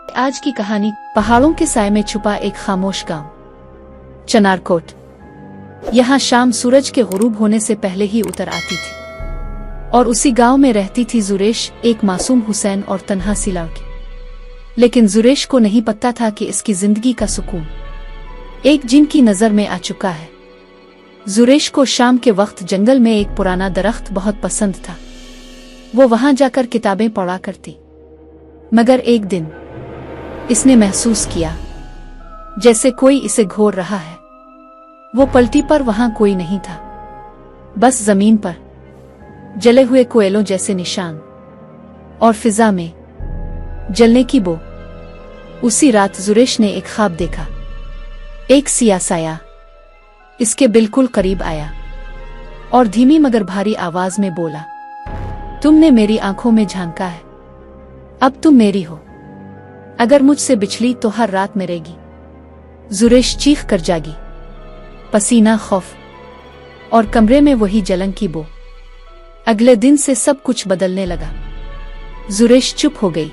आज की कहानी पहाड़ों के साए में छुपा एक खामोश गांव चनारकोट। यहाँ शाम सूरज के गुरूब होने से पहले ही उतर आती थी और उसी गांव में रहती थी जुरेश, एक मासूम हुसैन और तन्हा सी लड़की। लेकिन जुरेश को नहीं पता था कि इसकी जिंदगी का सुकून एक जिन की नजर में आ चुका है। जुरेश को शाम के वक्त जंगल में एक पुराना दरख्त बहुत पसंद था। वो वहां जाकर किताबें पढ़ा करती। मगर एक दिन इसने महसूस किया जैसे कोई इसे घोर रहा है। वो पलटी पर वहां कोई नहीं था, बस जमीन पर जले हुए कोयलों जैसे निशान और फिजा में जलने की बो। उसी रात जुरेश ने एक ख्वाब देखा। एक सियाह साया इसके बिल्कुल करीब आया और धीमी मगर भारी आवाज में बोला, तुमने मेरी आंखों में झांका है, अब तुम मेरी हो। अगर मुझसे बिछली तो हर रात मरेगी। जुरेश चीख कर जागी, पसीना, खौफ और कमरे में वही जलन की बो। अगले दिन से सब कुछ बदलने लगा। जुरेश चुप हो गई,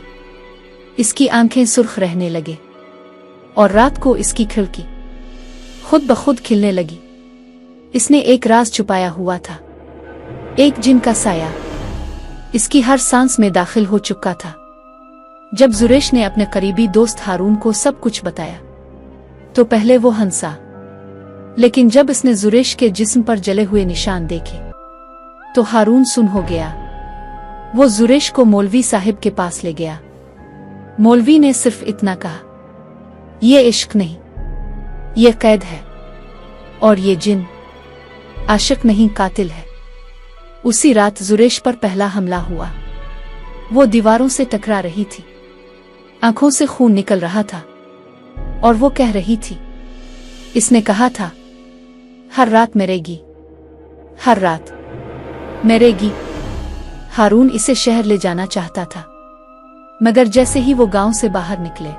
इसकी आंखें सुर्ख रहने लगे और रात को इसकी खिड़की खुद ब खुद खिलने लगी। इसने एक राज छुपाया हुआ था, एक जिन का साया इसकी हर सांस में दाखिल हो चुका था। जब जुरेश ने अपने करीबी दोस्त हारून को सब कुछ बताया तो पहले वो हंसा, लेकिन जब इसने जुरेश के जिस्म पर जले हुए निशान देखे तो हारून सुन हो गया। वो जुरेश को मौलवी साहिब के पास ले गया। मौलवी ने सिर्फ इतना कहा, ये इश्क नहीं, ये कैद है और ये जिन आशिक नहीं, कातिल है। उसी रात जुरेश पर पहला हमला हुआ। वो दीवारों से टकरा रही थी, आंखों से खून निकल रहा था और वो कह रही थी, इसने कहा था हर रात मरेगी, हर रात मरेगी। हारून इसे शहर ले जाना चाहता था, मगर जैसे ही वो गांव से बाहर निकले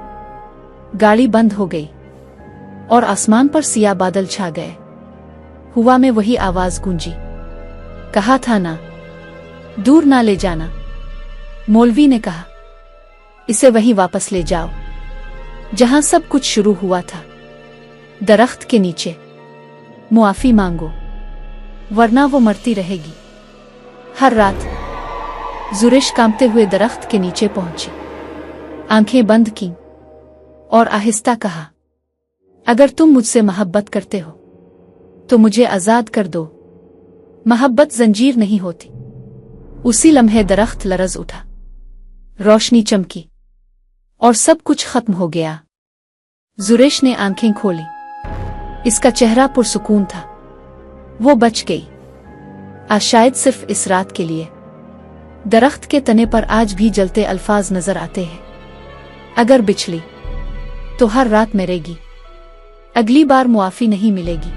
गाड़ी बंद हो गई और आसमान पर सियाह बादल छा गए। हुआ में वही आवाज गूंजी, कहा था ना, दूर ना ले जाना। मौलवी ने कहा, इसे वहीं वापस ले जाओ जहां सब कुछ शुरू हुआ था, दरख्त के नीचे। मुआफी मांगो वरना वो मरती रहेगी। हर रात जुरेश कांपते हुए दरख्त के नीचे पहुंची, आंखें बंद की और आहिस्ता कहा, अगर तुम मुझसे मोहब्बत करते हो तो मुझे आजाद कर दो। मोहब्बत जंजीर नहीं होती। उसी लम्हे दरख्त लरज उठा, रोशनी चमकी और सब कुछ खत्म हो गया। जुरेश ने आंखें खोली, इसका चेहरा पुरसुकून था। वो बच गई, आज शायद सिर्फ इस रात के लिए। दरख्त के तने पर आज भी जलते अल्फाज नजर आते हैं, अगर बिछली तो हर रात मरेगी, अगली बार मुआफी नहीं मिलेगी।